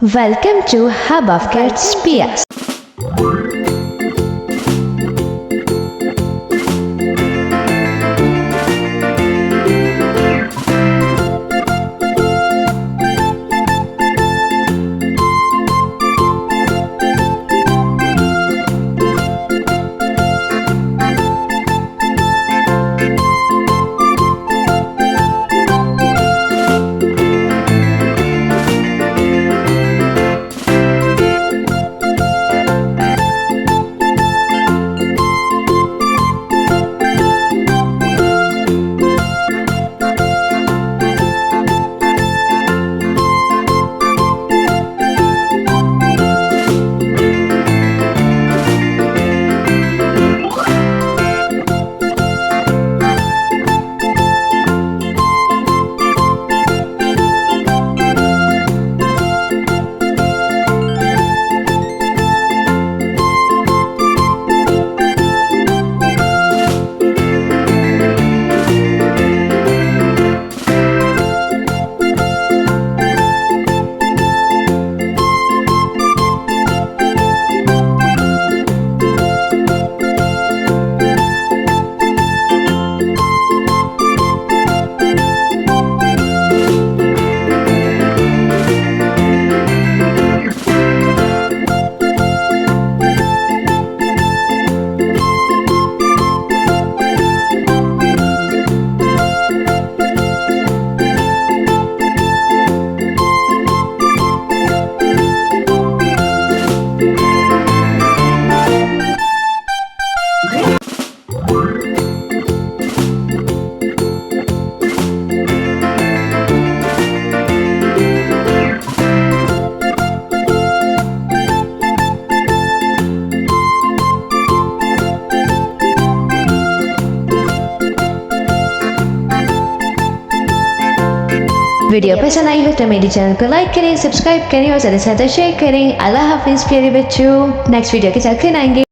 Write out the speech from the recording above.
Welcome to Hub of Kids PS. Video पसंद आई हो तो मेरे चैनल को लाइक करें, सब्सक्राइब करें और ज़्यादा से ज़्यादा शेयर करें। अल्लाह हाफिज़ प्यारे बच्चों। नेक्स्ट वीडियो के साथ फिर आएंगे।